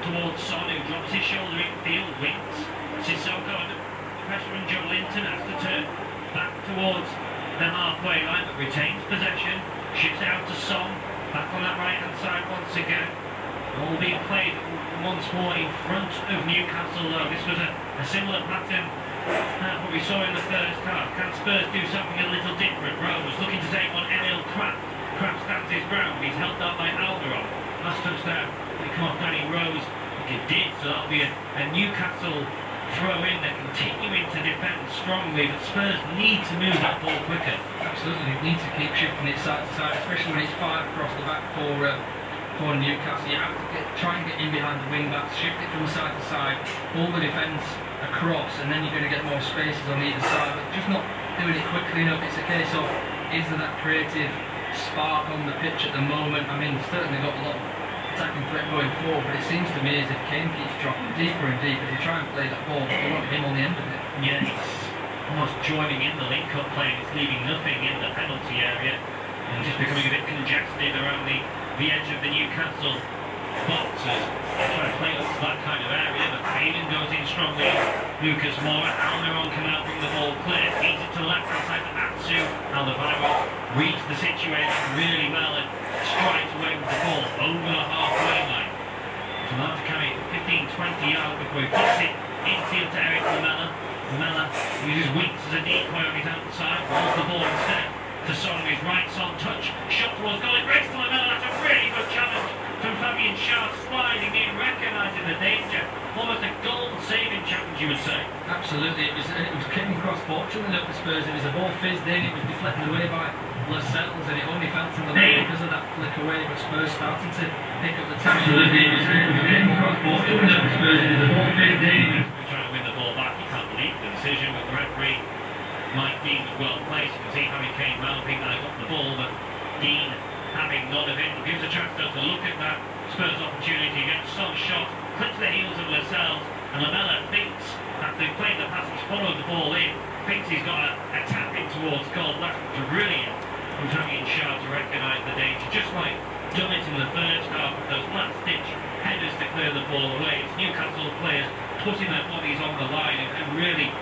towards Son, who drops his shoulder in field, winks. Sissoko under pressure from Joe Linton has to turn back towards the halfway line, but retains possession. Ships it out to Son, back on that right hand side once again. All being played once more in front of Newcastle, though. This was a similar pattern what we saw in the first half. Can Spurs do something a little different? Rose looking to take on Emil Kraft. Kraft stands his ground. He's held up by Alderaan. Last touchdown, they come off Danny Rose. It did, so that'll be a Newcastle throw in. They're continuing to defend strongly, but Spurs need to move that ball quicker. Absolutely, they need to keep shifting it side to side, especially when it's 5 across the back for Newcastle. You have to try and get in behind the wing backs, shift it from side to side, pull the defence across, and then you're going to get more spaces on either side, but just not doing it quickly enough. It's a case of, is there that creative spark on the pitch at the moment? I mean, certainly got a lot of attacking threat going forward, but it seems to me as if Kane keeps dropping deeper and deeper. They try and play that ball, but they want him on the end of it. Yeah, he's almost joining in the link-up play, and it's leaving nothing in the penalty area, and just becoming a bit congested around the edge of the Newcastle boxes. They're trying to play up to that kind of area, but Hayden goes in strongly. Lucas Moura, Alderaan can now bring the ball clear, feeds it to the left-hand side to Atsu. Alderweireld reads the situation really well and strides away with the ball over the halfway line. He's allowed to carry 15-20 yards before he puts it infield to Eric Lamela. Lamela uses Winks as a decoy on his outside, rolls the ball instead to Son on his right. Son touch, shot towards goal, it breaks to Lamela. That's a really good challenge from Fabian Schär, sliding in, recognising the danger. Almost a goal-saving challenge, you would say. Absolutely, it was came across fortunately enough for Spurs. It was a ball fizzed in, it was deflected away by Lascelles, and it only fell to the left because of that flick away, but Spurs started to pick up the tempo. Absolutely, it came across fortunately enough for Spurs. It was a ball fizzed in. Trying to win the ball back, you can't believe the decision, but the referee, Mike Dean, was well placed. You can see Harry Kane mounting that he got the ball, but Dean, having none of it, gives a chance to look at that Spurs opportunity against Son's shot, clips the heels of Lascelles, and Lamela thinks, after they've played the pass, he's followed the ball in, thinks he's got a tap in towards goal. That's brilliant from Fabian Schär to recognise the danger, just like done it in the first half with those last-ditch headers to clear the ball away. It's Newcastle players putting their bodies on the line and really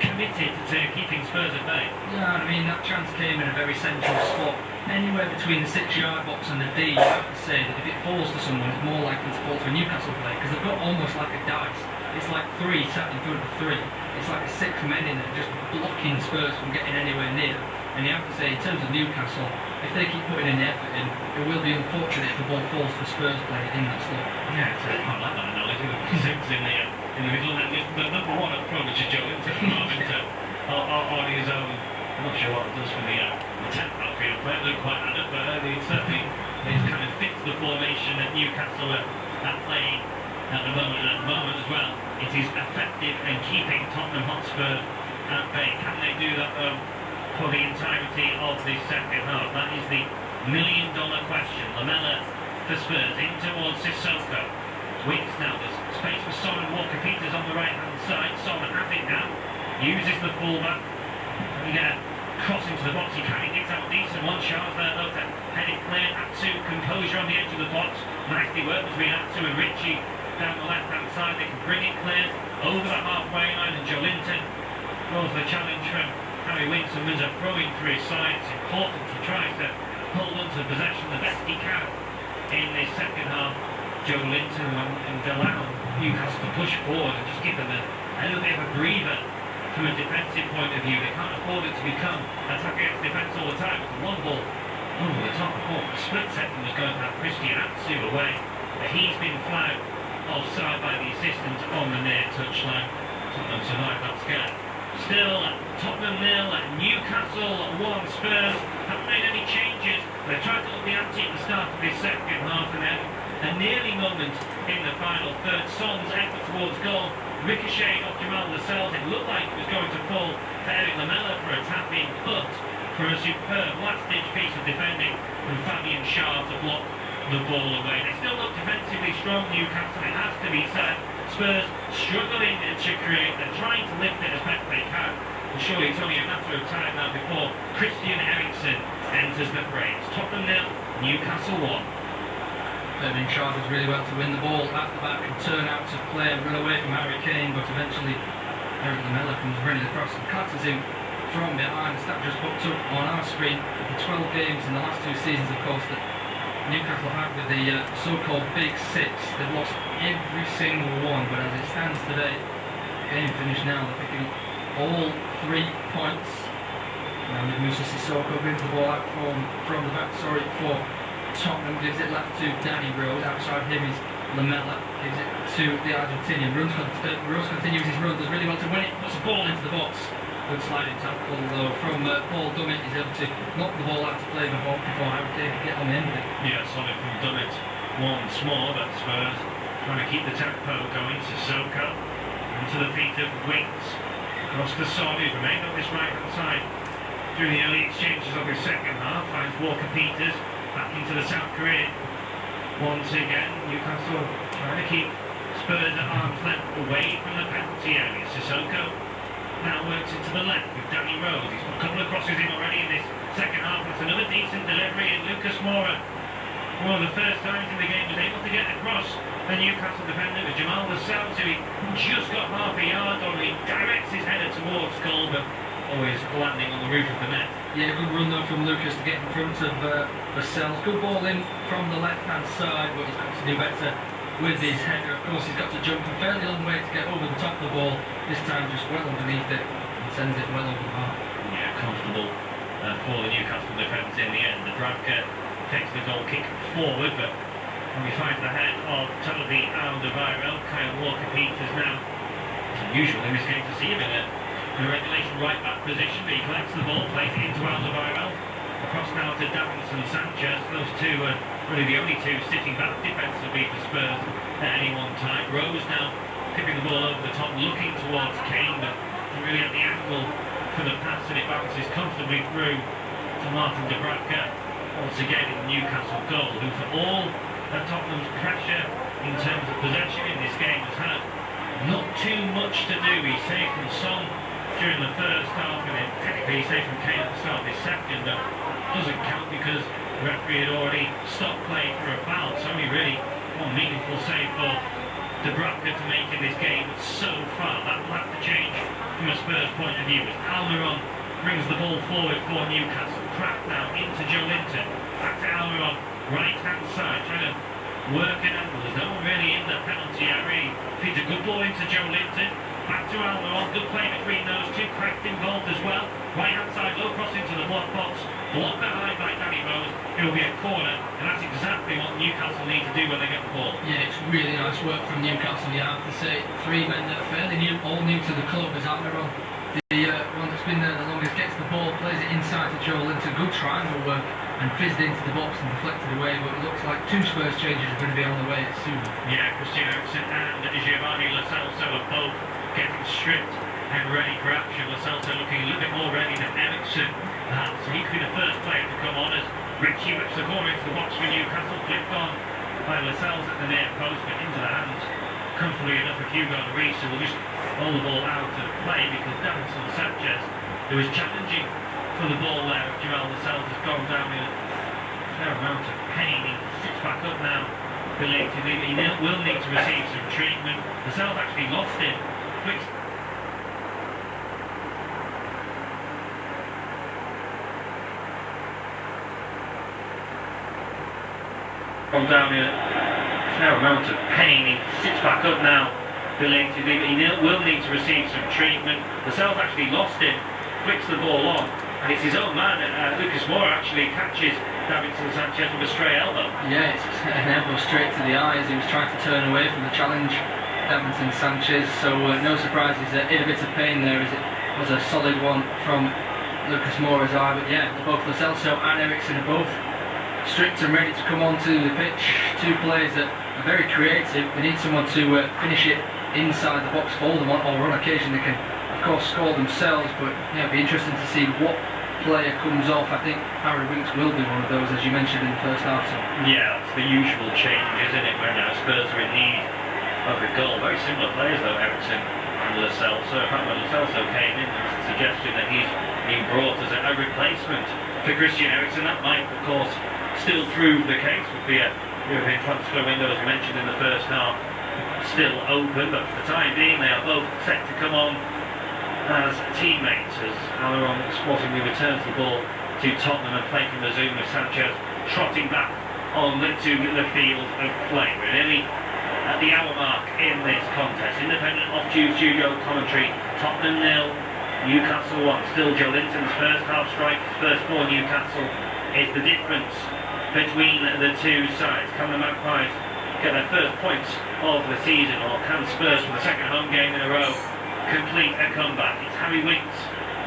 committed to keeping Spurs at bay. Yeah, I mean, that chance came in a very central spot. Anywhere between the 6-yard box and the D, you have to say that if it falls to someone, it's more likely to fall to a Newcastle player, because they've got almost like a dice. It's like 3 sat in front of 3. It's like 6 men in there just blocking Spurs from getting anywhere near. And you have to say, in terms of Newcastle, if they keep putting in the effort in, it will be unfortunate if the ball falls to Spurs player in that slot. Yeah, it's quite like that analogy. Six in the middle, and the number one approach is Joe Linton on his own. I'm not sure what it does for the 10th outfield player. It doesn't quite add up, but it certainly kind of fits the formation that Newcastle are playing at the moment. And at the moment as well, it is effective in keeping Tottenham Hotspur at bay. Can they do that though for the entirety of this second half? That is the million-dollar question. Lamela for Spurs in towards Sissoko. Winks now. There's space for Son and Walker Peters on the right-hand side. Son has it now. Uses the fullback. And get a cross into the box. He can. He gets out decent one. Schär's there though to head it clear. Atsu, composure on the edge of the box. Nicely worked between Atsu and Ritchie down the left-hand side. They can bring it clear over the halfway line, and Joe Linton goes the challenge from Harry Winks and wins a throw-in for his side. It's important. He tries to hold on to possession the best he can in this second half. Joe Linton and allow Newcastle to push forward and just give them a little bit of a breather from a defensive point of view. They can't afford it to become attack against defence all the time. With the one ball over the top, for a split second was going to have Christian Atsu away, but he's been flagged offside by the assistant on the near touchline. Tottenham survived that scare. Still, Tottenham 0, Newcastle 1. Spurs haven't made any changes. They tried to look the ante at the start of this second half, and then a nearly moment in the final third. Son's effort towards goal ricocheted off Jamal Lascelles. It looked like it was going to fall to Eric Lamela for a tap-in, but for a superb last-ditch piece of defending from Fabian Schär to block the ball away. They still look defensively strong, Newcastle, it has to be said. Spurs struggling to create. They're trying to lift it as best they can. And surely it's only a matter of time now before Christian Eriksen enters the fray. Tottenham 0, Newcastle 1. been in charge really well to win the ball at the back and turn out to play and run away from Harry Kane, but eventually Eric Lamela comes running across and clatters him from behind. The stat just popped up on our screen. The 12 games in the last 2 seasons, of course, that Newcastle had with the so-called Big Six. They've lost every single one, but as it stands today, game finished now, they're picking up all 3 points. Now with Musa Sissoko brings the ball out from the back, for Tottenham, gives it left to Danny Rose. Outside him is Lamela, gives it to the Argentinian. Rose continues his run, does really well to win it, puts the ball into the box. Good sliding tackle though from Paul Dummett. He's able to knock the ball out to play before Harry Kane can get on the end of it. Yeah, solid from Dummett once more, but Spurs trying to keep the tempo going. Sissoko into the feet of Wings. Across to Son, who's remained on this right-hand side through the early exchanges of his second half. Finds Walker Peters back into the South Korean. Once again, Newcastle trying to keep Spurs at arm's length away from the penalty area. Sissoko now works into the left with Danny Rose. He's got a couple of crosses in already in this second half. That's another decent delivery, and Lucas Moura, one of the first times in the game, was able to get across the Newcastle defender with Jamal Lascelles, who he just got half a yard on. He directs his header towards goal, but always landing on the roof of the net. Yeah, good run though from Lucas to get in front of Lascelles. Good ball in from the left-hand side, but he's got to do better with his header. Of course, he's got to jump a fairly long way to get over the top of the ball. This time just well underneath it and sends it well over the bar. Yeah, comfortable for the Newcastle defence in the end. The Dubravka takes the goal kick forward, but when we find the head of Toby Alderweireld, Kyle Walker-Peters now, it's unusual in this game to see him in a regulation right-back position, but he collects the ball, plays it into Alderweireld. Across now to Davinson Sanchez. Those two are really the only two sitting back defensively for Spurs at any one time. Rose now tipping the ball over the top, looking towards Kane, but really at the angle for the pass, and it bounces comfortably through to Martin Dubravka. Once again in the Newcastle goal, who for all of Tottenham's pressure in terms of possession in this game has had not too much to do. He saved from Son during the first half, and then technically he saved from Kane at the start of this second, but doesn't count because the referee had already stopped play for a foul. It's only really one meaningful save for Dubravka to make in this game so far. That will have to change from a Spurs point of view as Almiron brings the ball forward for Newcastle. Pratt now into Joe Linton, back to Almiron, right hand side, trying to work an angle. There's no one really in the penalty area. Feeds a good ball into Joe Linton, back to Almiron, good play between those two. Cracked involved as well. Right hand side, low cross into the block box, blocked behind by Danny Rose. It will be a corner, and that's exactly what Newcastle need to do when they get the ball. Yeah, it's really nice work from Newcastle, you have to say. 3 men that are fairly new, all new to the club, as Almiron, the one that's been there the longest, gets the ball, plays it inside to Joe Linton. Good triangle work, and fizzed into the box and deflected away, but it looks like 2 Spurs changes are going to be on the way soon. Yeah, Christian Eriksen and Giovanni Lo Celso are both getting stripped and ready for action. Lo Celso looking a little bit more ready than Eriksen, so he could be the first player to come on as Richie whips the corner into the box for Newcastle, flipped on by Lo Celso at the near post, but into the hands comfortably enough of Hugo Lloris, who will just roll the ball out of play because Davinson Sanchez, who was challenging for the ball there of Joel Lo Celso, has gone down in a fair amount of pain. He sits back up now belatedly. He will need to receive some treatment. Lo Celso actually lost it. Gone down in a fair amount of pain. He sits back up now belatedly. He will need to receive some treatment. Lo Celso actually lost it, flicks the ball on, and it's his own man, Lucas Moura, actually catches Davinson Sanchez with a stray elbow. Yeah, it's an elbow straight to the eyes. He was trying to turn away from the challenge, Davinson Sanchez, so no surprise he's in a bit of pain there, as it was a solid one from Lucas Moura's eye. But yeah, both Lo Celso and Eriksen are both strict and ready to come onto the pitch. 2 players that are very creative. They need someone to finish it inside the box for them, or on occasion they can of course score themselves, but yeah, it'll be interesting to see what player comes off. I think Harry Winks will be one of those, as you mentioned in the first half. So. Yeah, that's the usual change, isn't it, when Spurs are in need of a goal. Very similar players though, Eriksen and Lo Celso. In fact, when Lo Celso came in, there was a suggestion that he's being brought as a replacement for Christian Eriksen. That might, of course, still prove the case. Would be a European transfer window, as we mentioned in the first half, still open, but for the time being they are both set to come on as teammates as Almiron sportingly returns the ball to Tottenham and play from the zoom with Sanchez trotting back on to the field of play. We're nearly at the hour mark in this contest. Independent off-tube studio commentary, Tottenham 0, Newcastle 1. Still Joe Linton's first half strike, first for Newcastle is the difference between the two sides. Can the Magpies get their first points of the season, or can Spurs for the second home game in a row complete a comeback? It's Harry Winks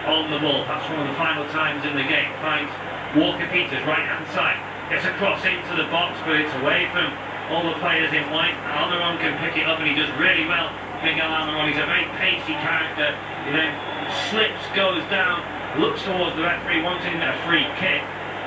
on the ball. That's one of the final times in the game. Finds Walker-Peters right hand side, gets across into the box, but it's away from all the players in white. Almiron can pick it up, and he does really well. Miguel Almiron, he's a very pacey character. He then slips, goes down, looks towards the referee, wanting a free kick.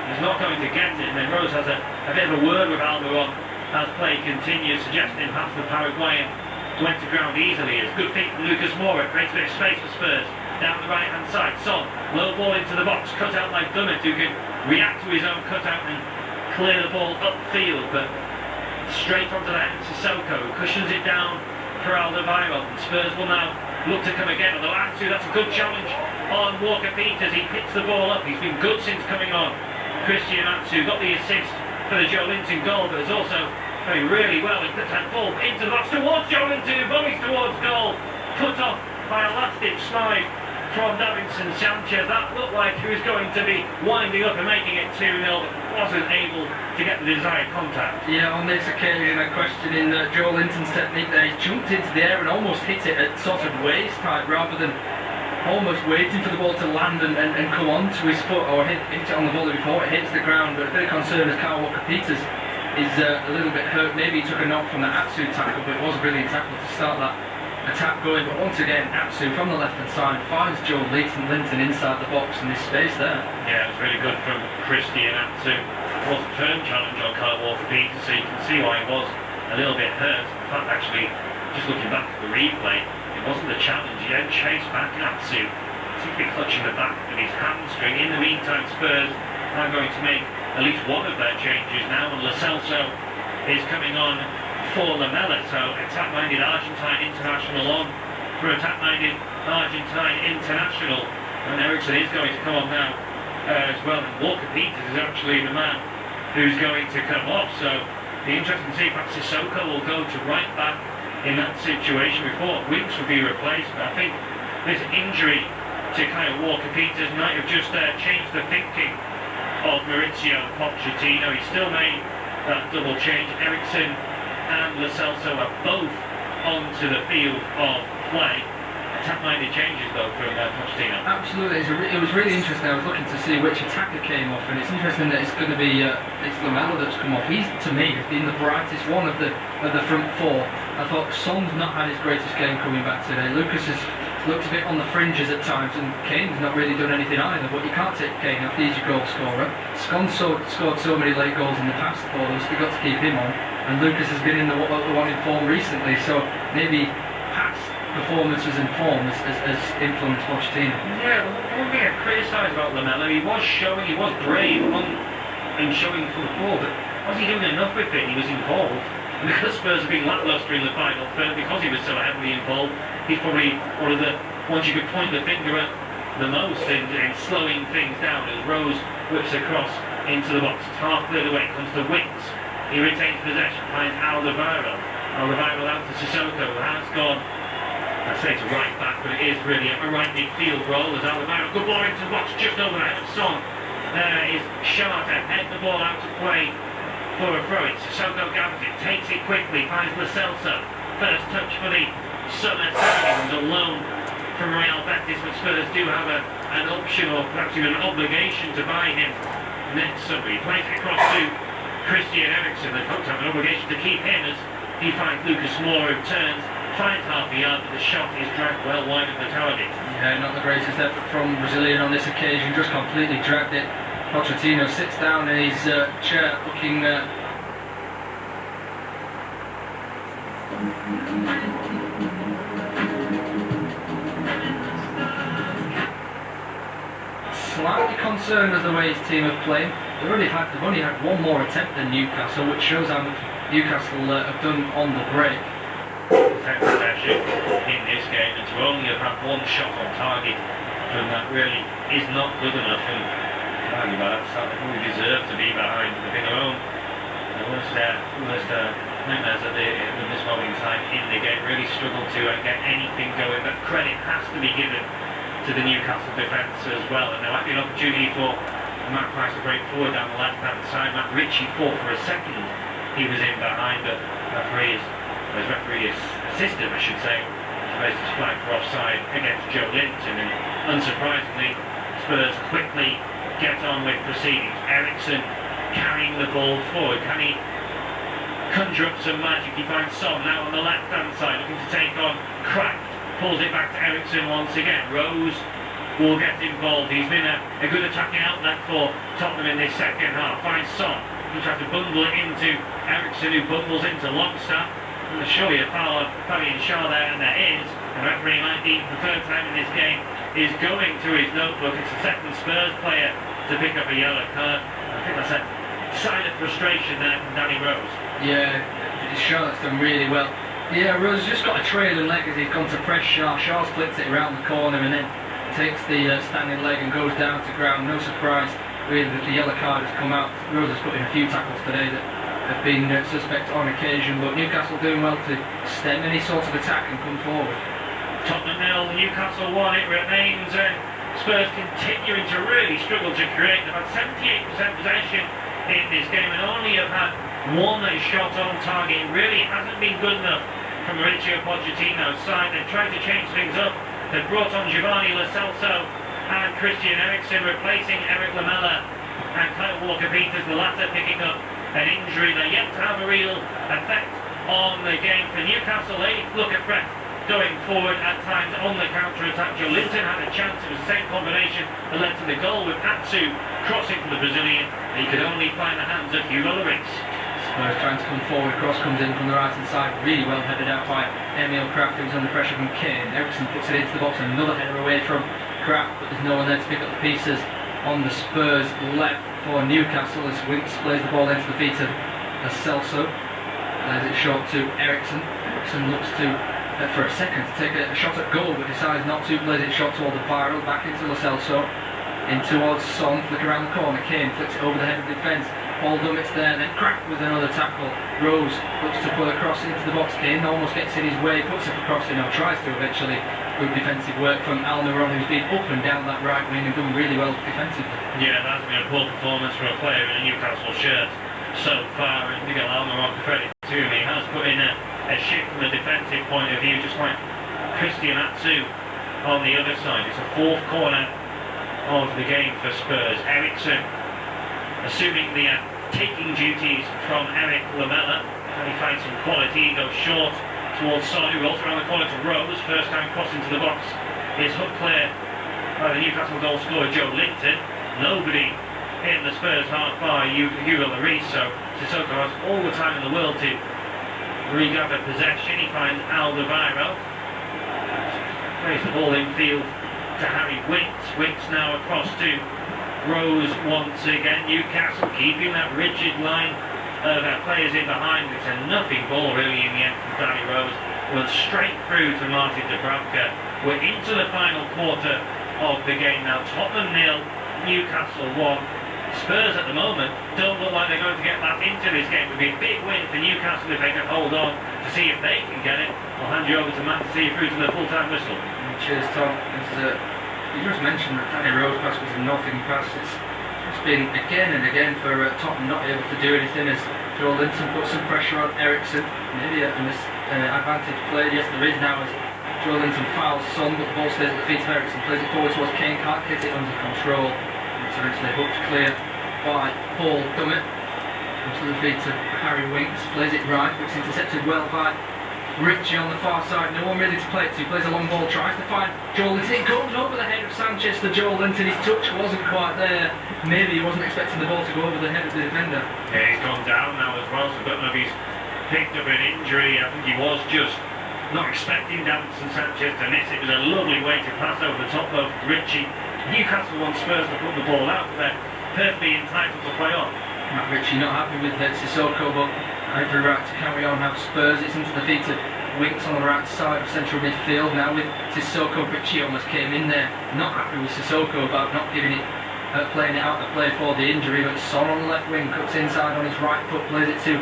He's not going to get it, and then Rose has a bit of a word with Almiron as play continues, suggesting perhaps the Paraguayan went to ground easily. It's good feet from Lucas Moura, creates a bit of space for Spurs. Down the right hand side, Son, low ball into the box, cut out by Dummett, who can react to his own cutout and clear the ball upfield, but straight onto the hand to Sissoko, who cushions it down for Alderweireld, and Spurs will now look to come again. Although Atsu, that's a good challenge on Walker-Peters. He picks the ball up, he's been good since coming on. Christian Atsu got the assist for the Joe Linton goal, but has also played really well. He puts that ball into the box towards Joe Linton, who volleys towards goal, put off by a last-ditch slide from Davinson Sanchez. That looked like he was going to be winding up and making it 2-0, but wasn't able to get the desired contact. Yeah, on this occasion, a question in Joe Linton's technique there. He jumped into the air and almost hit it at sort of waist height, rather than almost waiting for the ball to land and come onto his foot, or hit it on the volley before it hits the ground. But a bit of concern as Kyle Walker-Peters is a little bit hurt. Maybe he took a knock from the Atsu tackle, but it was a brilliant tackle to start that attack going. But once again, Atsu from the left hand side finds Joe Linton inside the box, and there's space there. Yeah, it was really good from Christian Atsu. It was a firm challenge on Kyle Walker-Peters, so you can see why he was a little bit hurt. In fact, actually, just looking back at the replay, it wasn't a challenge. He then chased back Atsu, seemed to be clutching the back of his hamstring. In the meantime, Spurs are going to make at least one of their changes now, and Lo Celso is coming on for Lamela. So attack-minded Argentine international on for attack-minded Argentine international, and Eriksson is going to come on now as well. And Walker-Peters is actually the man who's going to come off, so it'll be interesting to see. Perhaps Sissoko will go to right back in that situation. We thought Winks would be replaced, but I think this injury to Kyle Walker-Peters might have just changed the thinking of Mauricio Pochettino. He still made that double change. Eriksson and Lo Celso are both onto the field of play. Attack-minded changes though from Pochettino. Absolutely, it was really interesting. I was looking to see which attacker came off, and it's interesting that it's going to be it's Lamela that's come off. He's, to me, has been the brightest one of the front four. I thought Son's not had his greatest game coming back today. Lucas has looked a bit on the fringes at times, and Kane's not really done anything either. But you can't take Kane off. He's your goal scorer. Scon scored so many late goals in the past for them, so they've got to keep him on. And Lucas has been in the one in form recently, so maybe past performances and form has influenced Pochettino. Yeah, well, one thing I criticised about Lamela, he was brave in showing full ball, but was he doing enough with it? He was involved. And because Spurs have been lacklustre in the final third, because he was so heavily involved, he's probably one of the ones you could point the finger at the most in slowing things down as Rose whips across into the box. It's half cleared away, comes to Winks. He retains possession, finds Alderweireld. Alderweireld out to Sissoko, who has gone, I say to right back, but it is really a right midfield role as Alderweireld. Good ball into the box, just over the head of Son. There is Charter, head the ball out to play for a throw. Sissoko gathers it, takes it quickly, finds Lo Celso. First touch for the summer signing, who's a loan from Real Betis, but Spurs do have an option, or perhaps even an obligation, to buy him next summer. He plays it across to Christian Eriksson. They hope to have an obligation to keep him as he finds Lucas Moura, who turns, finds half a yard, but the shot is dragged well wide of the target. Yeah, not the greatest effort from Brazilian on this occasion, just completely dragged it. Pochettino sits down in his chair looking slightly concerned as the way his team have played. they've only had one more attempt than Newcastle, which shows how much Newcastle have done on the break. Possession in this game, and to only have had one shot on target from that really is not good enough. And argue about that, they probably deserve to be behind. I think their own worst nightmares at this moment in time in the game, really struggled to get anything going. But credit has to be given to the Newcastle defence as well, and there might be an opportunity for Matt Price to break forward down the left-hand side. Matt Ritchie fought for a second, he was in behind, but his referee assistant, I should say, raised his flag for offside against Joe Linton, and unsurprisingly, Spurs quickly get on with proceedings. Ericsson carrying the ball forward. Can he conjure up some magic? He finds Son now on the left-hand side, looking to take on Kraft. Pulls it back to Ericsson once again. Rose will get involved. He's been a good attacking outlet for Tottenham in this second half. Finds Son. He tries to bundle it into Ericsson, who bundles into Longstaff. And there's surely a foul on Fabian Schär there, and there is. The referee might be, for the third time in this game, is going through his notebook. It's the second Spurs player to pick up a yellow card. I think that's a sign of frustration there from Danny Rose. Yeah, Schär's done really well. Yeah, Rose just got a trailing leg as he's gone to press Schär. Schär splits it around the corner and then takes the standing leg and goes down to ground. No surprise really that the yellow card has come out. Rose has put in a few tackles today that have been suspect on occasion, but Newcastle doing well to stem any sort of attack and come forward. Tottenham 0, Newcastle 1. It remains Spurs continuing to really struggle to create. They've had 78% possession in this game and only have had one shot on target. It really hasn't been good enough from Mauricio Pochettino's side. They've tried to change things up. They've brought on Giovanni Lo Celso and Christian Eriksen, replacing Eric Lamela and Kyle Walker-Peters, the latter picking up an injury. They're yet to have a real effect on the game for Newcastle. They look at Brett going forward at times on the counter-attack. Joe Linton had a chance. It was the same combination that led to the goal, with Atsu crossing for the Brazilian. He could only find the hands of Hugo Lloris. Spurs trying to come forward. Cross comes in from the right-hand side, really well headed out by Emil Kraft, who's under pressure from Kane. Ericsson puts it into the box, and another header away from Kraft, but there's no one there to pick up the pieces on the Spurs left for Newcastle as Winks plays the ball into the feet of Celso. Plays it short to Ericsson. Ericsson looks to for a second to take a shot at goal, but decides not to. Plays it short toward the viral, back into Lo Celso, in towards Son, flick around the corner. Kane flicks it over the head of the defence. Paul Dummett's there, then Kraft with another tackle. Rose looks to put a cross into the box. Kane almost gets in his way, puts it across in, or tries to eventually. Good defensive work from Almiron, who's been up and down that right wing and done really well defensively. Yeah, that's been a poor performance for a player in a Newcastle shirt so far, and Miguel Almiron, credit to him, he has put in a shift from a defensive point of view, just like Christian Atsu on the other side. It's a fourth corner of the game for Spurs. Ericsson assuming the taking duties from Eric Lamela, and he finds some quality. He goes short towards Son, who rolls around the corner to Rose. First time cross into the box is hook clear by the Newcastle goal scorer Joe Linton. Nobody in the Spurs half bar, Hugo Lloris, so Sissoko has all the time in the world to regather possession. He finds Alderweireld, plays the ball infield to Harry Winks. Winks now across to Rose once again. Newcastle keeping that rigid line of players in behind. It's a nothing ball really in the end from Danny Rose. Went straight through to Martin Dubravka. We're into the final quarter of the game now. Tottenham 0, Newcastle 1. Spurs at the moment don't look like they're going to get back into this game. It would be a big win for Newcastle if they can hold on to see if they can get it. I'll hand you over to Matt to see you through to the full-time whistle. Cheers, Tom. You just mentioned that Danny Rose pass was a nothing pass. It's been again and again for Tottenham not able to do anything as Joel Linton puts some pressure on Ericsson. Maybe an advantage played. Yes, there is now as Joel Linton fouls Son, but the ball stays at the feet of Ericsson. Plays it forward towards Kane, can't get it under control. It's eventually hooked clear by Paul Dummett. Comes to the feet of Harry Winks. Plays it right, but it's intercepted well by Ritchie on the far side. No one really to play it to. Plays a long ball, tries to find Joel Linton. It goes over the head of Sanchez to Joel Linton. His touch wasn't quite there. Maybe he wasn't expecting the ball to go over the head of the defender. Yeah, he's gone down now as well, so I don't know if he's picked up an injury. I think he was just not expecting Davinson Sanchez to miss. It was a lovely way to pass over the top of Ritchie. Newcastle want Spurs to put the ball out there. perfectly entitled to play on. Matt Ritchie not happy with Sissoko, but every right to carry on. Have Spurs. It's into the feet of Winks on the right side of central midfield. Now with Sissoko, Ritchie almost came in there. Not happy with Sissoko about not giving it, playing it out the play for the injury. But Son on the left wing cuts inside on his right foot, plays it to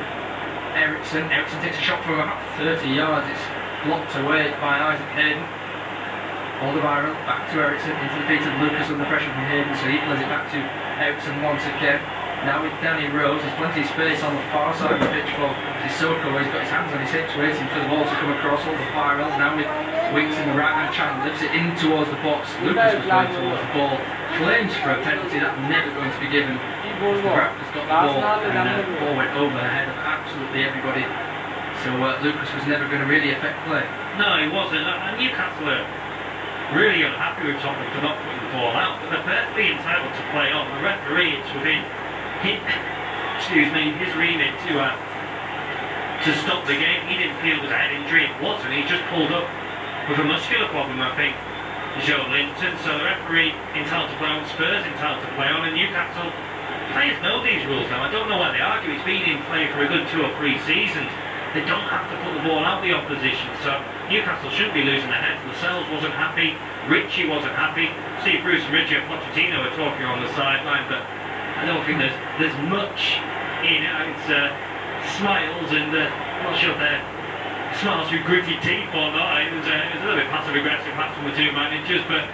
Ericsson. Ericsson takes a shot from about 30 yards. It's blocked away by Isaac Hayden. Alderweireld back to Ericsson into the feet of Lucas under pressure from Hayden, so he plays it back to Ericsson once again. Now with Danny Rose, there's plenty of space on the far side of the pitch for Sissoko, where he's got his hands on his hips waiting for the ball to come across. Alderweireld now with Winks in the right hand channel, lifts it in towards the box. Lucas was going towards the ball, claims for a penalty that's never going to be given. The Raptors got the ball and the ball went over the head of absolutely everybody. So Lucas was never going to really affect play. No, he wasn't. And Newcastle are really unhappy with Tottenham for not putting the ball out, but they're perfectly entitled to play on. The referee, it's within his remit to stop the game. He didn't feel it was a head injury, it wasn't. He just pulled up with a muscular problem, I think, Joe Linton. So the referee entitled to play on, Spurs entitled to play on, and Newcastle players know these rules now. I don't know why they argue. It's been in play for a good 2 or 3 seasons. They don't have to put the ball out the opposition, so Newcastle shouldn't be losing their heads. Lascelles wasn't happy, Ritchie wasn't happy, Steve Bruce and Richard Pochettino were talking on the sideline, but I don't think there's much in it. It's smiles and I'm not sure if they're smiles through gritty teeth or not. It was a little bit passive aggressive perhaps from the 2 managers, but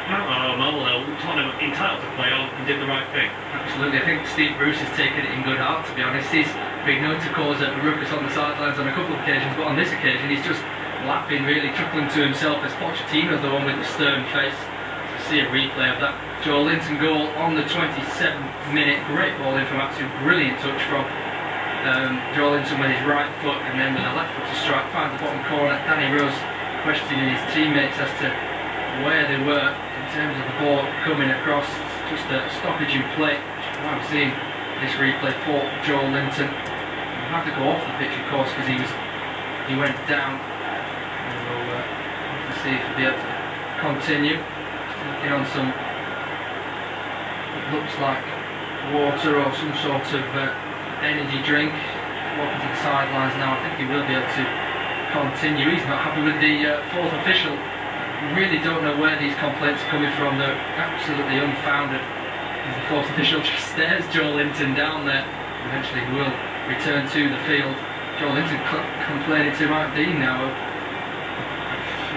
Tottenham entitled to play on and did the right thing. Absolutely, I think Steve Bruce has taken it in good heart, to be honest. He's been known to cause a ruckus on the sidelines on a couple of occasions, but on this occasion he's just laughing, really chuckling to himself as Pochettino's the one with the stern face. To see a replay of that Joe Linton goal on the 27th minute, great ball in from Atsu, brilliant touch from Joe Linton with his right foot, and then with a left foot to strike, finds the bottom corner. Danny Rose questioning his teammates as to where they were in terms of the ball coming across. Just a stoppage in play. I'm seeing this replay for Joe Linton. He'll have to go off the pitch, of course, because he went down. And we'll have to see if he'll be able to continue. Looking on some, it looks like water or some sort of energy drink. Walking to the sidelines now. I think he will be able to continue. He's not happy with the 4th official. Really don't know where these complaints are coming from. They're absolutely unfounded. The 4th official just stares Joe Linton down there. Eventually he will return to the field. Joe Linton complaining to Mike Dean now.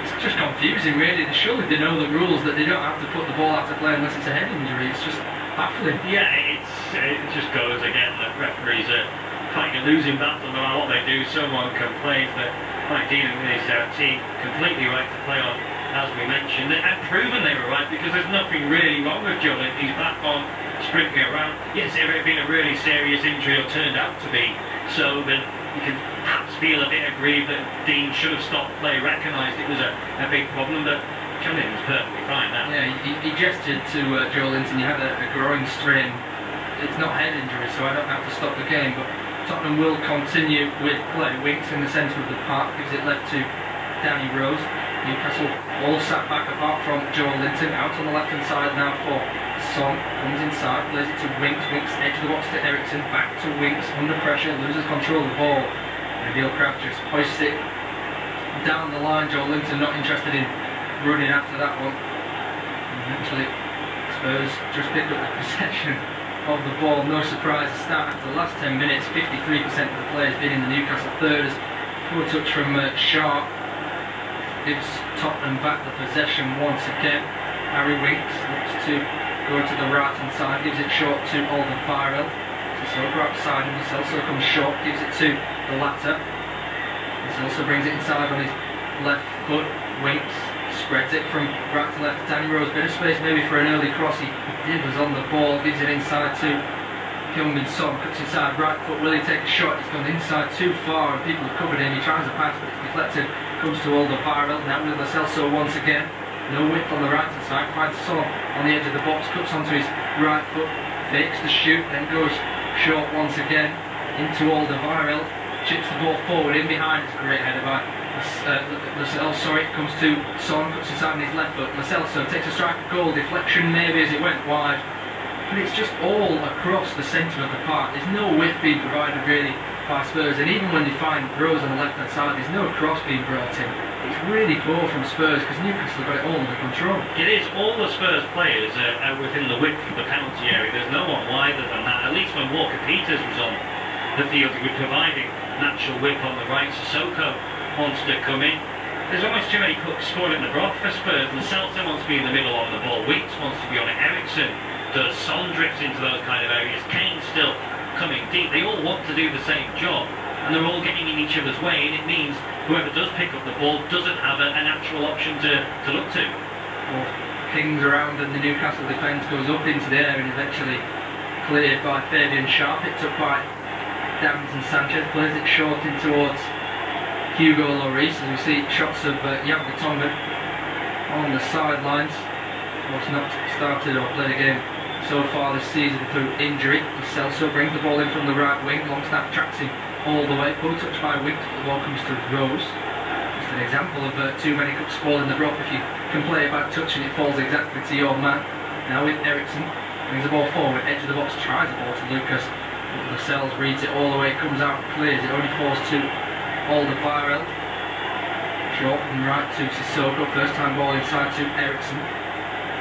It's just confusing, really. Surely they know the rules that they don't have to put the ball out to play unless it's a head injury. It's just baffling. Yeah, it just goes again that referees are fighting a losing battle no matter what they do. Someone complains that Mike Dean and his team completely right to play on, as we mentioned, and proven they were right, because there's nothing really wrong with Joe Linton. He's back on, sprinting around. Yes, if it had been a really serious injury, or turned out to be so, then you can perhaps feel a bit aggrieved that Dean should have stopped play, recognised it was a big problem, but Joe Linton was perfectly fine now. Yeah, he gestured to Joe Linton. He had a groin strain. It's not head injury, so I don't have to stop the game, but Tottenham will continue with play. Winks in the centre of the park, gives it left to Danny Rose. Newcastle all sat back apart from Joe Linton. Out on the left hand side now for Son. Comes inside, plays it to Winks. Winks edge of the box to Ericsson. Back to Winks under pressure, loses control of the ball. Nabil Kraft just hoists it down the line. Joe Linton not interested in running after that one. And eventually Spurs just picked up the possession of the ball. No surprise to start after the last 10 minutes. 53% of the players been in the Newcastle third. Poor touch from Sharp. Gives Tottenham back the possession once again. Harry Winks looks to go to the right hand side, gives it short to Alderweireld. Sissoko outside him, Celso comes short, gives it to the latter. Celso brings it inside on his left foot. Winks spreads it from right to left. Danny Rose, bit of space maybe for an early cross. He was on the ball, gives it inside to Heung-min Son, cuts inside right foot. Will he take a shot? He's gone inside too far and people have covered him. He tries a pass but it's deflected. Comes to Alderweireld, now with Celso once again. No width on the right hand side, finds Son on the edge of the box, cuts onto his right foot, fakes the shoot, then goes short once again into Alderweireld, chips the ball forward, in behind, it's a great header by Lascelles, comes to Son, cuts inside on his left foot. Lascelles takes a strike at goal, deflection maybe as it went wide. but it's just all across the centre of the park. There's no width being provided really by Spurs, and even when they find Rose on the left hand side, there's no cross being brought in. It's really poor from Spurs because Newcastle got it all under control. It is. All the Spurs players are within the width of the penalty area. There's no one wider than that. At least when Walker Peters was on the field, he was providing natural width on the right. Sissoko wants to come in. There's almost too many cooks scoring in the broth for Spurs. And Celta wants to be in the middle on the ball. Weeks wants to be on it. Ericsson does. Son drifts into those kind of areas. Kane's still coming deep. They all want to do the same job, and they're all getting in each other's way, and it means whoever does pick up the ball doesn't have a natural option to look to. Well, King's around and the Newcastle defence goes up into the air and eventually cleared by Fabian Schär, picked up by Davinson Sanchez, plays it short in towards Hugo Lloris, as we see shots of Jan Vertonghen on the sidelines. What's not started or played a game so far this season through injury. Celso brings the ball in from the right wing. Longstaff tracks him all the way. Poor touch by Winks, but the ball comes to Rose. Just an example of too many cups fall in the broth. If you can play a bad touch and it falls exactly to your man. Now with Ericsson, brings the ball forward, edge of the box, tries the ball to Lucas. Lascelles reads it all the way, comes out, clears it, only falls to Alderweireld. Short and right to Sissoko. First time ball inside to Ericsson.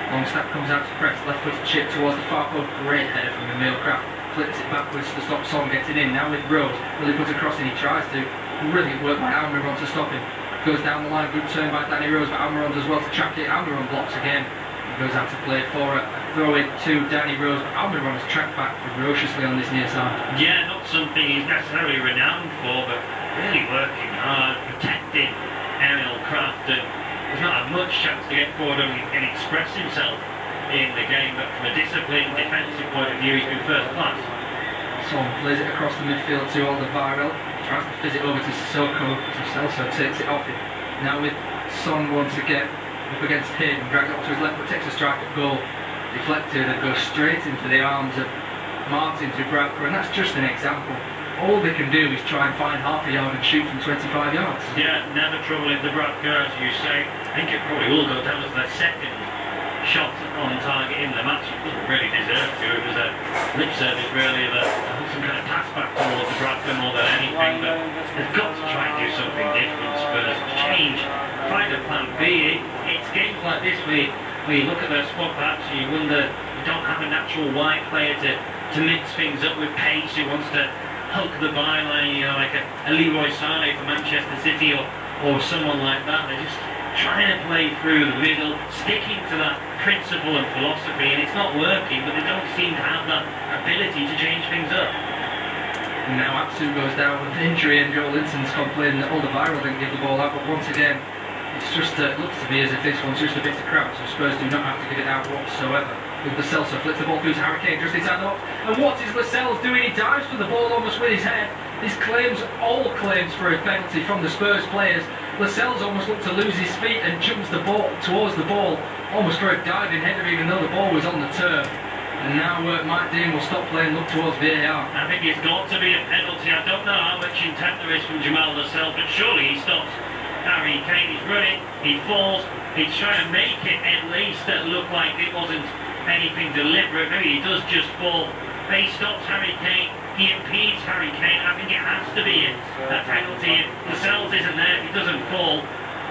Longstaff comes out to press, left foot chip towards the far post. Great header from Emil Kraft. Flips it backwards to stop Son getting in. Now with Rose, Willie puts a cross in, he tries to. Brilliant work by Almiron to stop him. Goes down the line, good turn by Danny Rose, but Almiron does well to track it. Almiron blocks again. He goes out to play for a throw in to Danny Rose, but Almiron is tracked back ferociously on this near side. Yeah, not something he's necessarily renowned for, but really working hard, protecting Emil Kraft. There's not had much chance to get forward and express himself in the game, but from a disciplined defensive point of view, he's been first class. Son plays it across the midfield to Alderweireld, tries to fizz it over to Sissoko, so Celso takes it off him. Now with Son once again up against him, drags it up to his left, but takes a strike at goal, deflected and goes straight into the arms of Martin Dubravka, and that's just an example. All they can do is try and find half a yard and shoot from 25 yards. Yeah, never trouble in Dubravka, as you say. I think it probably will go down as their second shot on target in the match. It doesn't really deserve to. It was a lip service really of some kind of pass back towards Dubravka more than anything, but they've got to try and do something different, Spurs. Change, find a plan B. It's games like this where you look at their squad perhaps and you wonder, you don't have a natural wide player to mix things up with pace who wants to hulk the byline, you know, like a Leroy Sané for Manchester City or someone like that. They're just trying to play through the middle, sticking to that principle and philosophy, and it's not working, but they don't seem to have that ability to change things up. And now Atsu goes down with injury, and Joe Linson's complaining that Alderweireld didn't give the ball out, but once again, it's just looks to me as if this one's just a bit of crap, so Spurs do not have to give it out whatsoever. With Lascelles flips the ball through to Harry Kane just inside the box, and what is Lascelles doing? He dives for the ball almost with his head. This claims all claims for a penalty from the Spurs players. Lascelles almost looked to lose his feet and jumps the ball towards the ball, almost for a diving header even though the ball was on the turf. And now Mike Dean will stop playing, look towards VAR. I think it's got to be a penalty. I don't know how much intent there is from Jamal Lascelles, but surely he stops Harry Kane. He's running, he falls, he's trying to make it at least look like it wasn't anything deliberate. Maybe he does just fall, but he stops Harry Kane, he impedes Harry Kane. I think it has to be a penalty. If Lascelles isn't there, if he doesn't fall,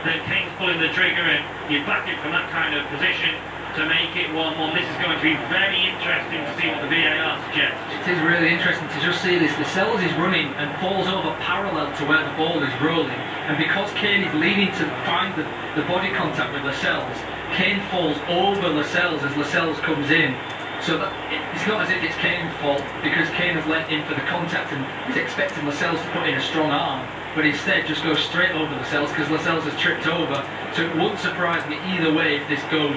then Kane's pulling the trigger and you back it from that kind of position to make it 1-1. This is going to be very interesting to see what the VAR suggests. It is really interesting to just see this. Lascelles is running and falls over parallel to where the ball is rolling, and because Kane is leaning to find the body contact with Lascelles, Kane falls over Lascelles as Lascelles comes in. So that it's not as if it's Kane's fault, because Kane has let in for the contact and is expecting Lascelles to put in a strong arm, but instead just goes straight over Lascelles because Lascelles has tripped over. So it wouldn't surprise me either way if this goes,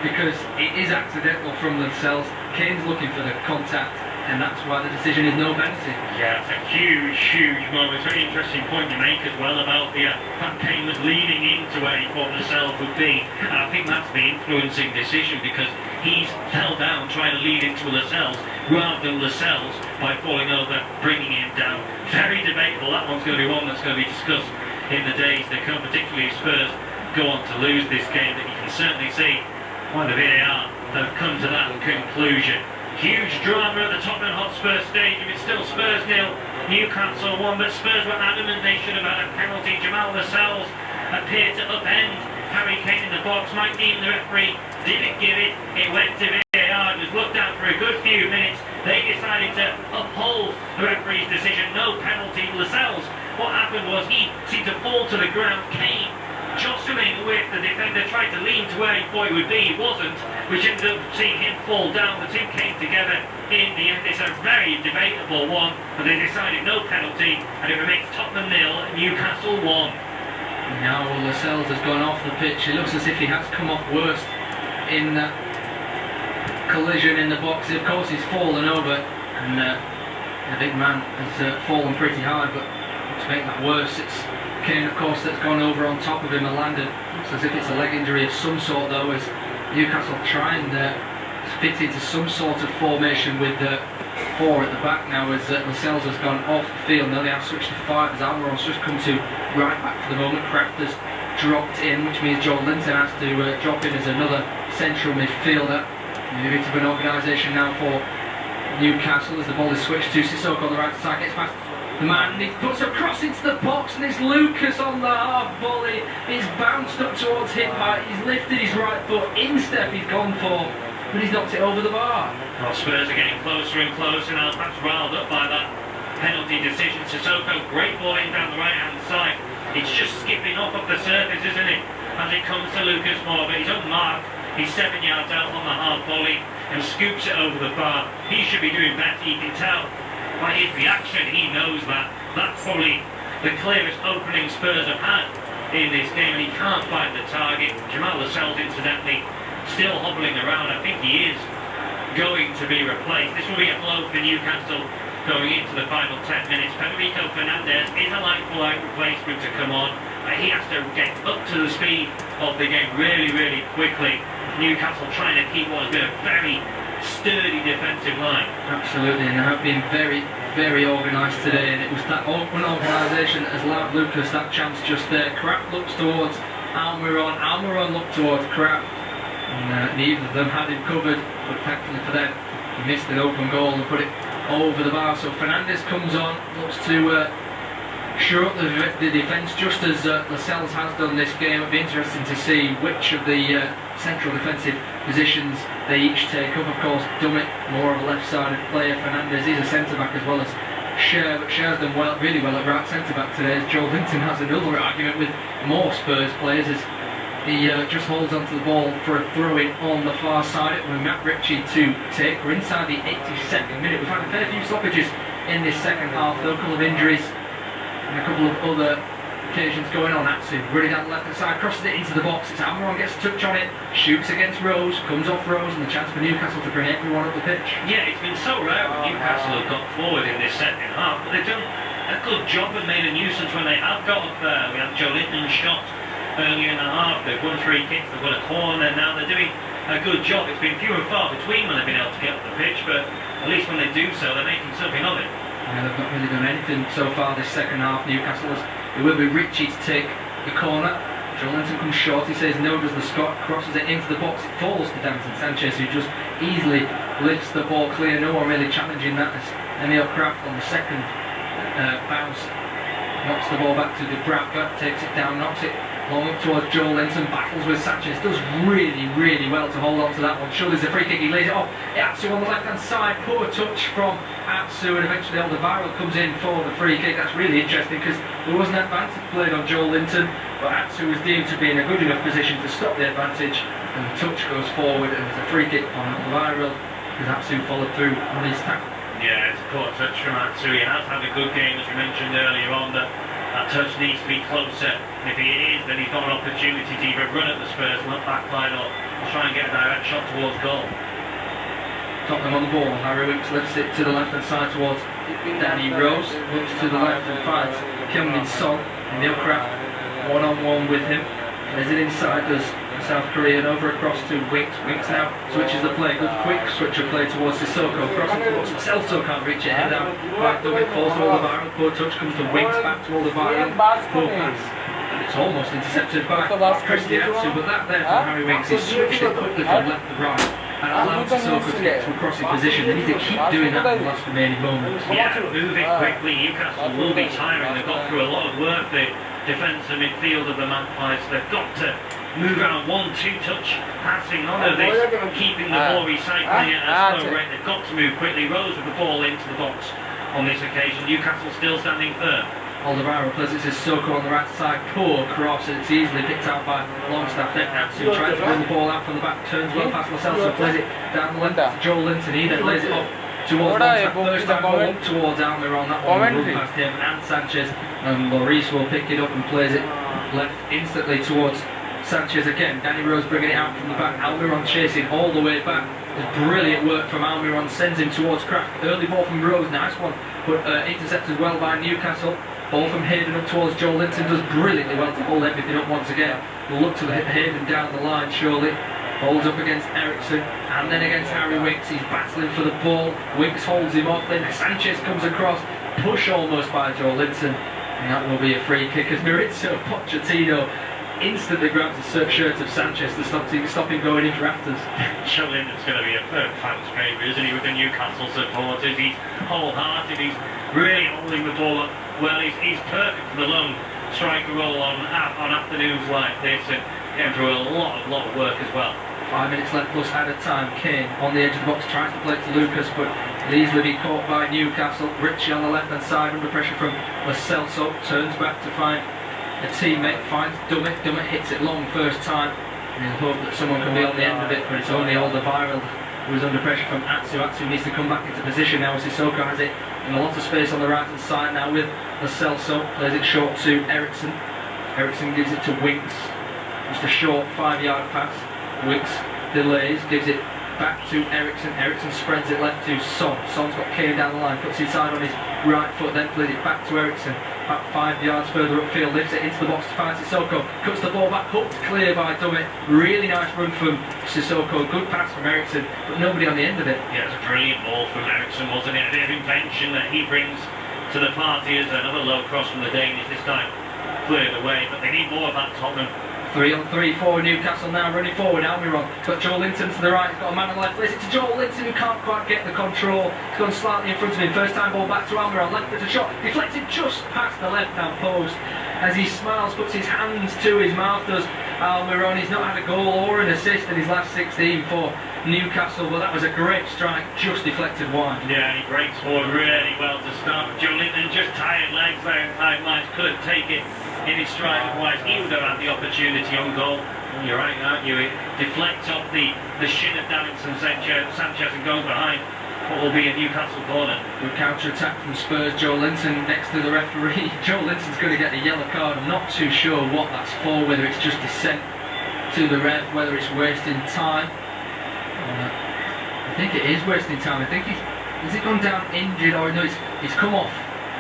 because it is accidental from Lascelles. Kane's looking for the contact, and that's why the decision is no penalty. Yeah, it's a huge, huge moment. It's a very interesting point you make as well about the fact Kane was leaning into where he thought Lascelles would be, and I think that's the influencing decision, because he's fell down trying to lead into Lascelles rather than Lascelles by falling over, bringing him down. Very debatable. That one's going to be one that's going to be discussed in the days to come, particularly if Spurs go on to lose this game, that you can certainly see why the VAR have come to that conclusion. Huge drama at the Tottenham Hotspur Stadium. It's still Spurs 0, Newcastle 1, but Spurs were adamant they should have had a penalty. Jamal Lascelles appeared to upend Harry Kane in the box. Mike Dean, the referee, didn't give it. It went to VAR. It was looked at for a good few minutes. They decided to uphold the referee's decision. No penalty. Lascelles, what happened was he seemed to fall to the ground. Kane, jostling with the defender, tried to lean to where he thought he would be. He wasn't, which ended up seeing him fall down. The two came together in the end. It's a very debatable one, but they decided no penalty, and it remains Tottenham 0, Newcastle 1. Now Lascelles has gone off the pitch. It looks as if he has come off worst in that collision in the box. Of course, he's fallen over, and the big man has fallen pretty hard, but to make that worse, it's Kane, of course, that's gone over on top of him and landed. Looks as if it's a leg injury of some sort, though, as Newcastle try and fit into some sort of formation with 4 at the back now, as Lascelles has gone off the field. Now they have switched to 5 as Almiron's just come to right back for the moment. Kraft has dropped in, which means Joel Linton has to drop in as another central midfielder. Maybe to an organisation now for Newcastle as the ball is switched to Sissoko on the right side, gets past the man, he puts a cross into the box, and it's Lucas on the half volley. He's bounced up towards hip height, he's lifted his right foot, instep he's gone for, but he's knocked it over the bar. Well, Spurs are getting closer and closer now, perhaps riled up by that penalty decision. Sissoko, great ball in down the right hand side. It's just skipping off the surface, isn't it, as it comes to Lucas Moore, but he's unmarked. He's 7 yards out on the half volley and scoops it over the bar. He should be doing better, you can tell by his reaction. He knows that. That's probably the clearest opening Spurs have had in this game, and he can't find the target. Jamal Lascelles, incidentally, still hobbling around. I think he is going to be replaced. This will be a blow for Newcastle going into the final 10 minutes. Federico Fernandez is a like-for-like replacement to come on. He has to get up to the speed of the game really, really quickly. Newcastle trying to keep what has been a very sturdy defensive line. Absolutely, and they have been very, very organised today, and it was that open organisation that has allowed Lucas that chance just there. Kraft looks towards Almiron looked towards Kraft, and neither of them had him covered, but thankfully for them, he missed an open goal and put it over the bar. So Fernandez comes on, looks to shore up the defence, just as Lascelles has done this game. It'll be interesting to see which of the central defensive positions they each take up. Of course, Dummett, more of a left-sided player. Fernandez is a centre-back as well as Scher, but Scher's done really well at right centre-back today, as Joel Linton has another argument with more Spurs players as he just holds onto the ball for a throw-in on the far side with Matt Ritchie to take. We're inside the 82nd minute. We've had a fair few stoppages in this second half, though, a couple of injuries and a couple of other occasions going on. Atsu running down the left hand side, crosses it into the box. It's Almiron, gets a touch on it, shoots against Rose, comes off Rose, and the chance for Newcastle to bring everyone up the pitch. Yeah, it's been so rare when Newcastle have got forward in this second half, but they've done a good job and made a nuisance when they have got up there. We had Joe Linton's shot earlier in the half, they've won 3 kicks, they've won a corner, now they're doing a good job. It's been few and far between when they've been able to get up the pitch, but at least when they do so, they're making something of it. Yeah, they've not really done anything so far this second half. Newcastle it will be Ritchie to take the corner. Joel Linton comes short, he says no, does the Scot, crosses it into the box, it falls to Danton Sanchez, who just easily lifts the ball clear. No one really challenging that as Emil Kraft on the second bounce knocks the ball back to De Bradford, takes it down, knocks it long up towards Joel Linton, battles with Sanchez, does really, really well to hold on to that one. Shoulders a free kick, he lays it off. Atsu on the left hand side, poor touch from Atsu, and eventually Alderweireld comes in for the free kick. That's really interesting because there was an advantage played on Joel Linton, but Atsu was deemed to be in a good enough position to stop the advantage, and the touch goes forward, and there's a free kick on Alderweireld because Atsu followed through on his tackle. Yeah, it's a poor touch from Atsu. He has had a good game, as we mentioned earlier on, that touch needs to be closer. If it is, then he's got an opportunity to either run at the Spurs back line or try and get a direct shot towards goal. Tottenham on the ball, Harry Winks lifts it to the left hand side towards Danny Rose, looks to the left and finds Kyung-Min Son, and Neil Kraft one-on-one with him. There's it inside, does South Korean over across to Winks. Winks now switches the play, good quick switch of play towards Sissoko, crossing towards Celso, can't reach it, head out, right Dummett falls to Alderweireld, poor touch comes to Winks, back to Alderweireld, poor pass, and it's almost intercepted by Christian Atsu, but that there from Harry Winks, he switched it quickly from left to right, and allow Sissoko to get to a crossing position. They need to keep doing that in the last remaining moments. Yeah, moving quickly. Newcastle will be tiring. They've got through a lot of work. The defence and midfield of the Magpies. They've got to move around 1-2 touch passing. None of this keeping the ball recycling at a slow rate. They've got to move quickly. Rose with the ball into the box on this occasion. Newcastle still standing firm. Alderweireld plays it to Sissoko on the right side, poor cross, and it's easily picked out by Longstaff. Then Atsu tries to run the ball out from the back, turns well past Lo Celso, plays it down the left to Joel Linton. He then plays it up towards Longstaff. First time ball up towards Almiron. That one will run past him and Sanchez, and Lloris will pick it up and plays it left instantly towards Sanchez again. Danny Rose bringing it out from the back. Almiron chasing all the way back. There's brilliant work from Almiron, sends him towards Kraft. Early ball from Rose, nice one, but intercepted well by Newcastle. Ball from Hayden up towards Joel Linton, does brilliantly well to hold everything up once again. We'll look to Hayden down the line surely. Holds up against Ericsson and then against Harry Winks. He's battling for the ball. Winks holds him off, then Sanchez comes across. Push almost by Joel Linton. And that will be a free kick as Maurizio Pochettino instantly grabs the shirt of Sanchez to stop him going into rafters. Joel Linton's going to be a fan favourite, isn't he, with the Newcastle supporters? He's wholehearted, he's really holding the ball up well. He's perfect for the long striker role on afternoons like this, and getting through a lot of work as well. 5 minutes left plus added time. Kane on the edge of the box tries to play it to Lucas, but will easily be caught by Newcastle. Richie on the left hand side under pressure from Lo Celso, turns back to find a teammate, finds Dummett. Dummett hits it long first time, and he'll hope that someone can be on the end of it, but it's only Alderweireld who is under pressure from Atsu. Atsu needs to come back into position now as Sissoko has it in a lot of space on the right hand side now with Lo Celso. Plays it short to Ericsson. Ericsson gives it to Winks. Just a short 5-yard pass. Winks delays, gives it back to Ericsson. Ericsson spreads it left to Son. Son's got Kane down the line, puts his side on his right foot, then plays it back to Ericsson. About 5 yards further upfield, lifts it into the box to find Sissoko. Cuts the ball back, hooked clear by Dummett. Really nice run from Sissoko. Good pass from Ericsson, but nobody on the end of it. Yeah, it was a brilliant ball from Ericsson, wasn't it? A bit of invention that he brings to the party as another low cross from the Danish, this time cleared away, but they need more of that Tottenham. 3 on 3 for Newcastle now, running forward. Almiron got Joel Linton to the right, he's got a man on the left, plays it to Joel Linton who can't quite get the control. He's gone slightly in front of him. First time ball back to Almiron, left foot a shot, deflected just past the left hand post. As he smiles, puts his hands to his mouth, does Almiron. He's not had a goal or an assist in his last 16 for Newcastle, but that was a great strike, just deflected wide. Yeah, he breaks forward really well to start. Joel Linton just tired legs there in 5 lines, couldn't take it in his stride, otherwise he would have had the opportunity on goal. You're right, aren't you? It deflects off the shin of Davinson Sanchez and goes behind what will be a Newcastle corner. Good counter-attack from Spurs. Joel Linton next to the referee. Joel Linton's going to get a yellow card. I'm not too sure what that's for, whether it's just dissent to the ref, whether it's wasting time. I think it is wasting time. I think has he gone down injured, or no, he's come off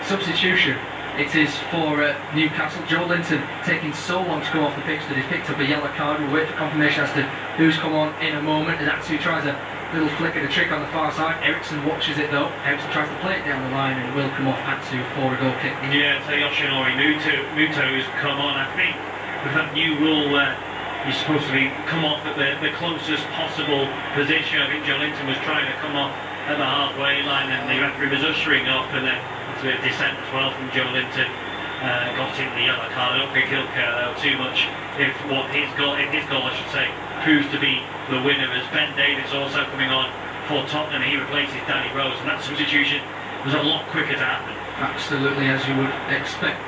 substitution. It is for Newcastle. Joel Linton taking so long to come off the pitch that he's picked up a yellow card. We'll wait for confirmation as to who's come on in a moment. As Atsu tries a little flick of the trick on the far side. Ericsson watches it though. Ericsson tries to play it down the line and it will come off Atsu for a goal kick. Yeah, so Yoshinori Muto's come on. I think with that new rule where you're supposed to come off at the closest possible position. I think Joel Linton was trying to come off at the halfway line and the referee was ushering up, and then a bit of dissent as well from Joel Linton. Got him the yellow card. I don't think he'll care though too much if his goal I should say proves to be the winner, as Ben Davies also coming on for Tottenham. He replaces Danny Rose, and that substitution was a lot quicker to happen. Absolutely, as you would expect.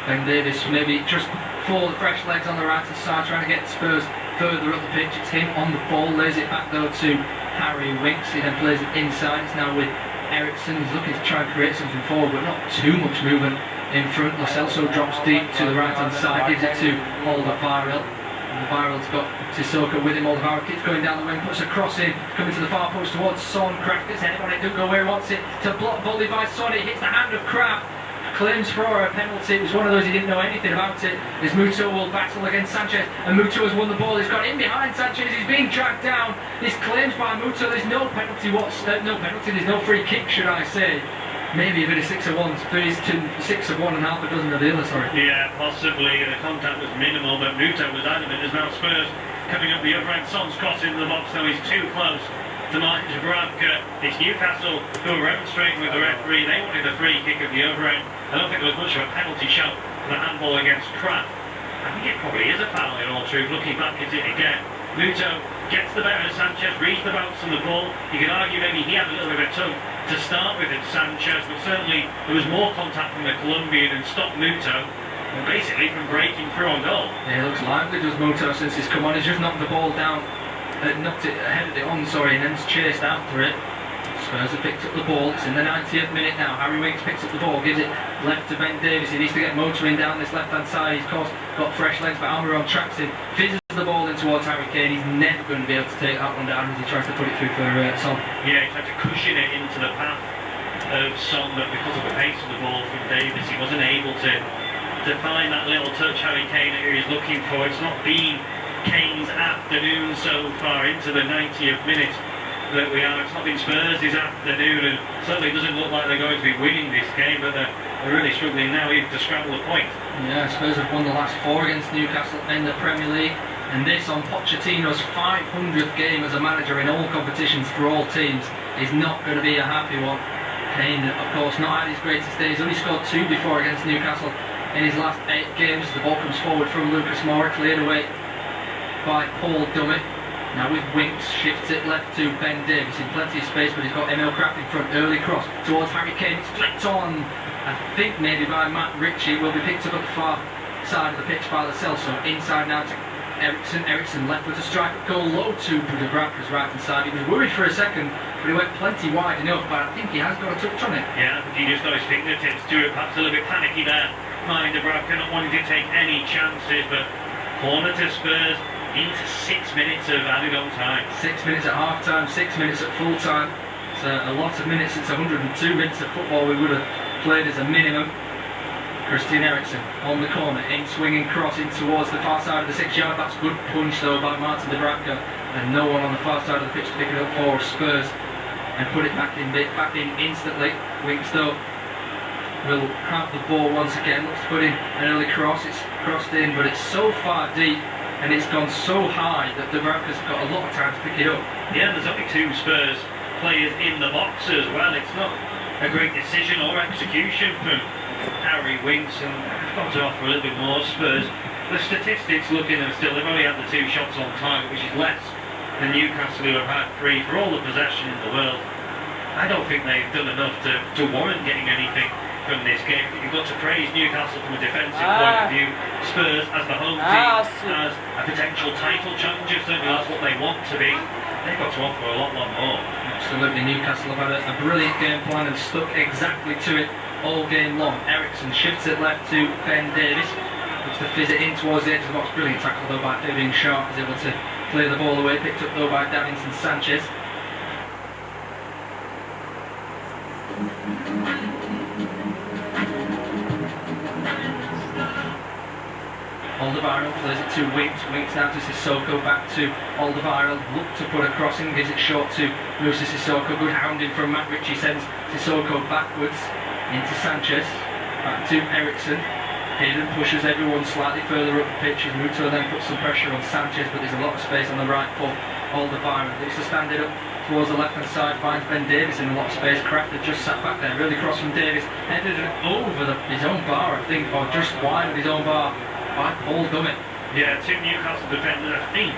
Ben Davies maybe just for the fresh legs on the right side, trying to get Spurs further up the pitch. It's him on the ball, lays it back though to Harry Winks. He then plays it inside. It's now with Ericsson. He's looking to try and create something forward, but not too much movement in front. Lo Celso drops deep to the right hand side, gives it to Alderweireld. Alderweireld's got Sissoko with him. Alderweireld keeps going down the wing, puts a cross in, coming to the far post towards Son. Kraft gets headed on it, don't go where he wants it. To block volley by Son, it hits the hand of Kraft. Claims for a penalty. It was one of those he didn't know anything about it. As Muto will battle against Sanchez, and Muto has won the ball. He's got in behind Sanchez. He's being dragged down. This claims by Muto. There's no penalty. No penalty. There's no free kick, should I say? Maybe a bit of 6 of 1, 6 of 1 and half a dozen of the other. Sorry. Yeah, possibly. The contact was minimal, but Muto was adamant. There's now Spurs coming up the other end. Son's cross into the box, though he's too close to Martin Dubravka. It's Newcastle who are remonstrating with the referee. They wanted a free kick at the other end. I don't think there was much of a penalty shout for the handball against Kraft. I think it probably is a foul in all truth, looking back at it again. Muto gets the better of Sanchez, reads the bounce on the ball. You could argue maybe he had a little bit of a tug to start with in Sanchez, but certainly there was more contact from the Colombian and stopped Muto basically from breaking through on goal. Yeah, he looks lively, does Muto, since he's come on. He's just knocked the ball down, headed it on, sorry, and then chased after it. Spurs have picked up the ball. It's in the 90th minute now. Harry Winks picks up the ball, gives it left to Ben Davies. He needs to get motoring down this left-hand side. He's got fresh legs, but Almiron tracks him, fizzes the ball in towards Harry Kane. He's never going to be able to take that one down as he tries to put it through for Son. Yeah, he tried to cushion it into the path of Son, but because of the pace of the ball from Davies, he wasn't able to find that little touch Harry Kane who he's looking for. It's not been Kane's afternoon so far into the 90th minute that we are. It's not been Spurs this afternoon, and certainly doesn't look like they're going to be winning this game, but they're really struggling now even to scramble a point. Yeah, Spurs have won the last 4 against Newcastle in the Premier League, and this on Pochettino's 500th game as a manager in all competitions for all teams is not going to be a happy one. Kane, of course, not at his greatest days. Only scored 2 before against Newcastle in his last 8 games. The ball comes forward from Lucas Moura, cleared away by Paul Dummett. Now with Winks, shifts it left to Ben Davies in plenty of space, but he's got Emil Kraft in front. Early cross towards Harry Kane. It's flicked on, I think maybe by Matt Ritchie. Will be picked up at the far side of the pitch by Lascelles. So inside now to Ericsson left with a strike. Goal low to Dubravka's right hand side. He was worried for a second, but he went plenty wide enough. But I think he has got a touch on it. Yeah, I think he just got his fingertips to it. Perhaps a little bit panicky there. Martin Dubravka not wanting to take any chances, but corner to Spurs. Into 6 minutes of added on time. 6 minutes at half time, 6 minutes at full time. It's a lot of minutes. It's 102 minutes of football we would have played as a minimum. Christian Eriksen on the corner, in swinging cross in towards the far side of the 6-yard. That's good punch though by Martin Dubravka, and no one on the far side of the pitch to pick it up for Spurs and put it back in instantly. Winks though will have the ball once again. Looks to put in an early cross. It's crossed in, but it's so far deep. And it's gone so high that Dubravka's got a lot of time to pick it up. Yeah, there's only 2 Spurs players in the box as well. It's not a great decision or execution from Harry Winks, and I've got to offer a little bit more Spurs. The statistics looking at them still, they've only had the 2 shots on target, which is less than Newcastle, who have had 3 for all the possession in the world. I don't think they've done enough to warrant getting anything from this game. You've got to praise Newcastle from a defensive point of view. Spurs as the home team, as a potential title challenger, certainly that's what they want to be. They've got to offer a lot more. Absolutely, Newcastle have had a brilliant game plan and stuck exactly to it all game long. Ericsson shifts it left to Ben Davies, looks to fizz it in towards the edge of the box. Brilliant tackle though by Fabian Sharp, is able to clear the ball away, picked up though by Davinson Sanchez. Alderweireld plays it to Winks. Winks now to Sissoko, back to Alderweireld. Look to put a crossing, gives it short to Moussa Sissoko. Good hounding from Matt Ritchie, sends Sissoko backwards into Sanchez. Back to Ericsson. Hayden pushes everyone slightly further up the pitch as Muto then puts some pressure on Sanchez, but there's a lot of space on the right for Alderweireld. Looks to stand it up towards the left hand side, finds Ben Davies in a lot of space. Kraft had just sat back there, really cross from Davies, headed it over his own bar, I think, or just wide of his own bar by Paul Dummett. Yeah, 2 Newcastle defenders, I think,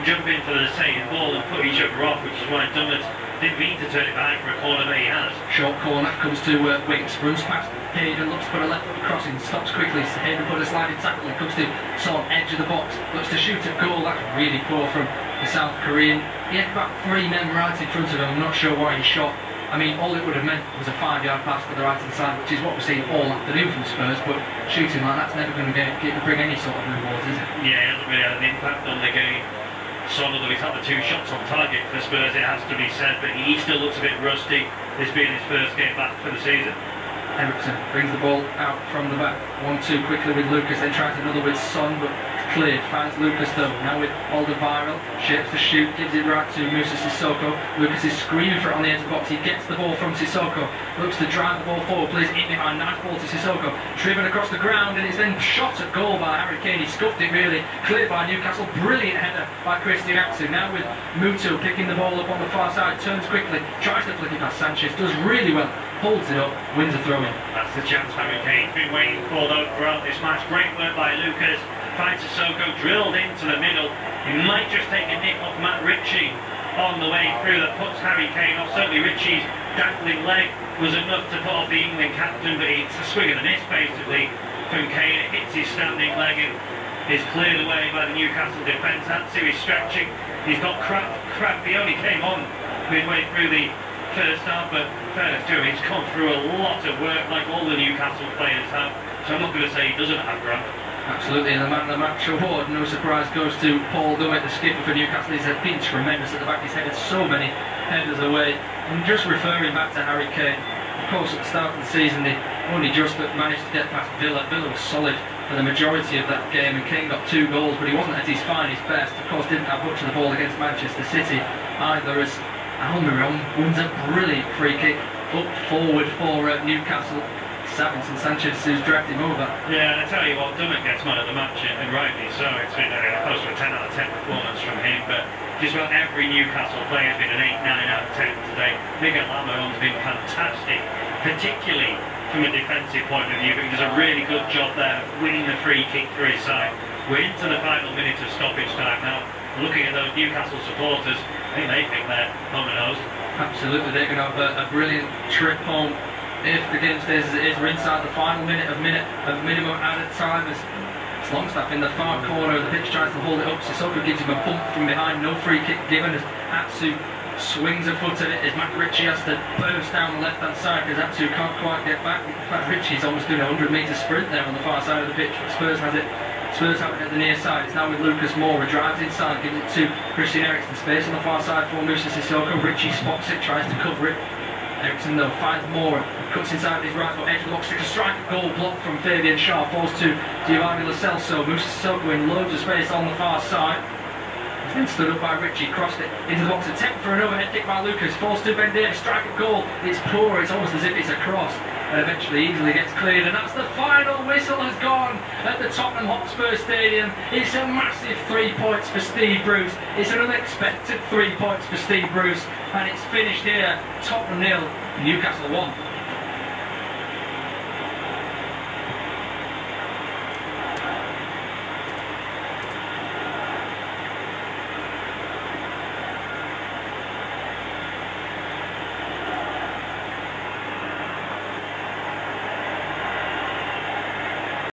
jump in for the same ball and put each other off, which is why Dummett didn't mean to turn it back for a corner that he has. Short corner comes to Winks, runs past Hayden, looks for a left foot crossing, stops quickly. Hayden put a sliding tackle, it comes to Son, edge of the box, looks to shoot at goal. That's really poor from the South Korean. He had about 3 men right in front of him. I'm not sure why he shot. I mean, all it would have meant was a 5-yard pass to the right hand side, which is what we've seen all afternoon from Spurs, but shooting like that's never going to bring any sort of rewards, is it? Yeah, it hasn't really had an impact on the game. Son, although he's had the 2 shots on target for Spurs, it has to be said, but he still looks a bit rusty, this being his first game back for the season. Ericsson brings the ball out from the back. 1-2 quickly with Lucas, then tries another with Son, but cleared, finds Lucas though, now with Alderweireld, shapes the shoot, gives it right to Moussa Sissoko. Lucas is screaming for it on the edge of the box, he gets the ball from Sissoko, looks to drive the ball forward, plays it in behind, nice ball to Sissoko, driven across the ground, and it's then shot at goal by Harry Kane. He scuffed it really, cleared by Newcastle, brilliant header by Christian Atsu. Now with Mutu picking the ball up on the far side, turns quickly, tries to flick it past Sanchez, does really well, holds it up, wins a throw-in. That's the chance Harry Kane's been waiting for though throughout this match. Great work by Lucas. Finds Sissoko, drilled into the middle. He might just take a nick off Matt Ritchie on the way through that puts Harry Kane off. Certainly Ritchie's dangling leg was enough to put off the England captain, but it's a swing and a miss basically from Kane. It hits his standing leg and is cleared away by the Newcastle defence. Atsu is stretching. He's got cramp. He only came on midway through the first half, but fairness to him, he's come through a lot of work like all the Newcastle players have. So I'm not going to say he doesn't have cramp. Absolutely, and the man of the match award, no surprise, goes to Paul Dummett, the skipper for Newcastle. He's been tremendous at the back, he's headed so many headers away. And just referring back to Harry Kane, of course at the start of the season they only just managed to get past Villa. Villa was solid for the majority of that game, and Kane got 2 goals, but he wasn't at his finest best. Of course, didn't have much of the ball against Manchester City either, as Almiron wins a brilliant free kick up forward for Newcastle. Savinson Sanchez who's dragged him over. Yeah, and I tell you what, Dummett gets man of the match, and rightly so. It's been close to a 10 out of 10 performance from him, but just about every Newcastle player has been an 8, 9 out of 10 today. Miguel Almiron's been fantastic, particularly from a defensive point of view, but he does a really good job there of winning the free kick for his side. We're into the final minute of stoppage time now. Looking at those Newcastle supporters, I think they think they're home and hosed. Absolutely, they're going to have a brilliant trip home if the game stays as it is. We're inside the final minute of minimum added time as Longstaff in the far corner of the pitch tries to hold it up. Sissoko gives him a bump from behind, no free kick given as Atsu swings a foot at it as Matt Ritchie has to burst down the left hand side because Atsu can't quite get back. In fact, Ritchie's almost doing a 100-metre sprint there on the far side of the pitch, but Spurs have it at the near side. It's now with Lucas Moura, drives inside, gives it to Christian Eriksen. Space on the far side for Moussa Sissoko. Ritchie spots it, tries to cover it. Eriksen though finds Moura, cuts inside his right foot, edge of the box, sticks a strike, goal blocked from Fabian Schär, falls to Giovanni Lo Celso. Moussa Sissoko in loads of space on the far side. He's been stood up by Ritchie, crossed it into the box, attempt for an overhead kick by Lucas, falls to Ben Davies, strike at goal. It's poor, it's almost as if it's a cross, and eventually easily gets cleared, and that's the final whistle has gone at the Tottenham Hotspur Stadium. It's a massive 3 points for Steve Bruce. It's an unexpected 3 points for Steve Bruce, and it's finished here. Tottenham 0, Newcastle 1.